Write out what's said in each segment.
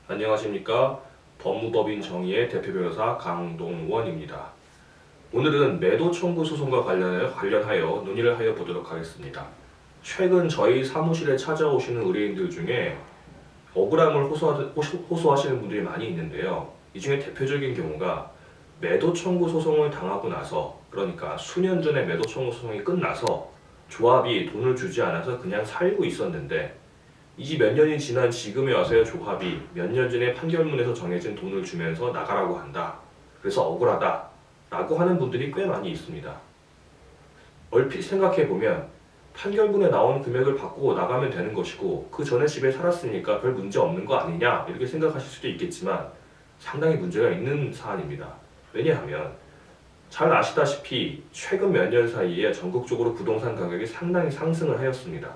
안녕하십니까. 법무법인 정의의 대표 변호사 강동원입니다. 오늘은 매도 청구 소송과 관련하여 논의를 하여 보도록 하겠습니다. 최근 저희 사무실에 찾아오시는 의뢰인들 중에 억울함을 호소하시는 분들이 많이 있는데요. 이 중에 대표적인 경우가 매도 청구 소송을 당하고 나서, 그러니까 수년 전에 매도 청구 소송이 끝나서 조합이 돈을 주지 않아서 그냥 살고 있었는데, 이제 몇 년이 지난 지금에 와서야 조합이 몇 년 전에 판결문에서 정해진 돈을 주면서 나가라고 한다. 그래서 억울하다. 라고 하는 분들이 꽤 많이 있습니다. 얼핏 생각해보면 판결문에 나온 금액을 받고 나가면 되는 것이고 그 전에 집에 살았으니까 별 문제 없는 거 아니냐 이렇게 생각하실 수도 있겠지만 상당히 문제가 있는 사안입니다. 왜냐하면 잘 아시다시피 최근 몇 년 사이에 전국적으로 부동산 가격이 상당히 상승을 하였습니다.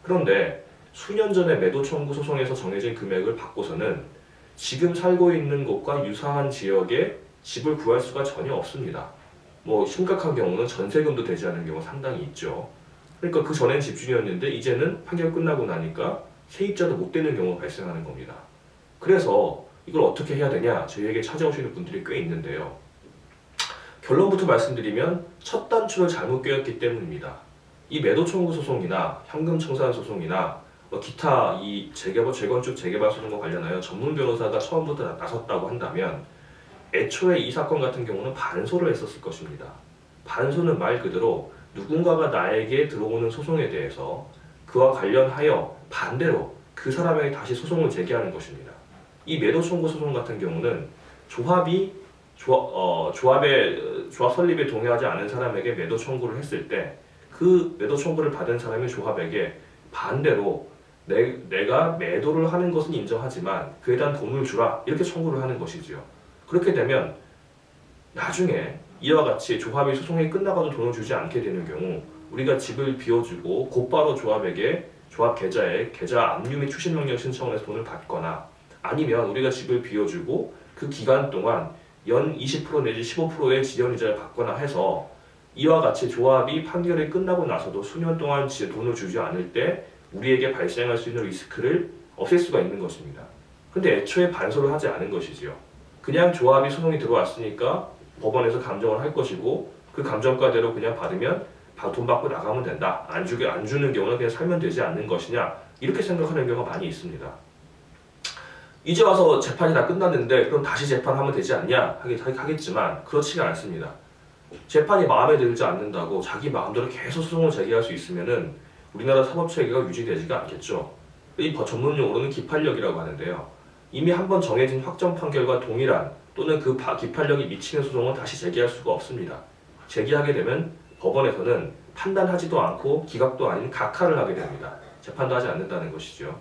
그런데 수년 전에 매도 청구 소송에서 정해진 금액을 받고서는 지금 살고 있는 곳과 유사한 지역에 집을 구할 수가 전혀 없습니다. 심각한 경우는 전세금도 되지 않는 경우가 상당히 있죠. 그러니까 그 전엔 집주인이었는데 이제는 판결 끝나고 나니까 세입자도 못 되는 경우가 발생하는 겁니다. 그래서 이걸 어떻게 해야 되냐 저희에게 찾아오시는 분들이 꽤 있는데요. 결론부터 말씀드리면 첫 단추를 잘못 꿰었기 때문입니다. 이 매도 청구 소송이나 현금 청산 소송이나 기타 이 재건축 재개발 소송과 관련하여 전문 변호사가 처음부터 나섰다고 한다면 애초에 이 사건 같은 경우는 반소를 했었을 것입니다. 반소는 말 그대로 누군가가 나에게 들어오는 소송에 대해서 그와 관련하여 반대로 그 사람에게 다시 소송을 제기하는 것입니다. 이 매도 청구 소송 같은 경우는 조합 설립에 동의하지 않은 사람에게 매도 청구를 했을 때 그 매도 청구를 받은 사람이 조합에게 반대로 내가 매도를 하는 것은 인정하지만 그에 대한 돈을 주라 이렇게 청구를 하는 것이지요. 그렇게 되면 나중에 이와 같이 조합이 소송이 끝나가도 돈을 주지 않게 되는 경우 우리가 집을 비워주고 곧바로 조합에게 조합 계좌에 계좌 압류 및 추심 명령 신청을 해서 돈을 받거나 아니면 우리가 집을 비워주고 그 기간 동안 연 20% 내지 15%의 지연이자를 받거나 해서 이와 같이 조합이 판결이 끝나고 나서도 수년 동안 돈을 주지 않을 때 우리에게 발생할 수 있는 리스크를 없앨 수가 있는 것입니다. 근데 애초에 반소를 하지 않은 것이지요. 그냥 조합이 소송이 들어왔으니까 법원에서 감정을 할 것이고 그 감정가대로 그냥 받으면 돈 받고 나가면 된다. 안 주는 경우는 그냥 살면 되지 않는 것이냐 이렇게 생각하는 경우가 많이 있습니다. 이제 와서 재판이 다 끝났는데 그럼 다시 재판하면 되지 않냐 하겠지만 그렇지가 않습니다. 재판이 마음에 들지 않는다고 자기 마음대로 계속 소송을 제기할 수 있으면은 우리나라 사법체계가 유지되지가 않겠죠. 이 전문 용어로는 기판력이라고 하는데요. 이미 한번 정해진 확정 판결과 동일한 또는 그 기판력이 미치는 소송은 다시 제기할 수가 없습니다. 제기하게 되면 법원에서는 판단하지도 않고 기각도 아닌 각하를 하게 됩니다. 재판도 하지 않는다는 것이죠.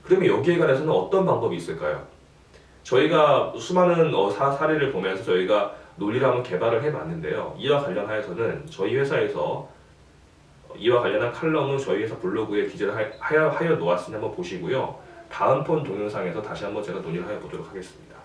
그러면 여기에 관해서는 어떤 방법이 있을까요? 저희가 수많은 사례를 보면서 저희가 논리를 한번 개발을 해봤는데요. 이와 관련하여서는 저희 회사에서 이와 관련한 칼럼은 저희 회사 블로그에 기재를 하여 놓았으니 한번 보시고요. 다음 번 동영상에서 다시 한번 제가 논의를 하여 보도록 하겠습니다.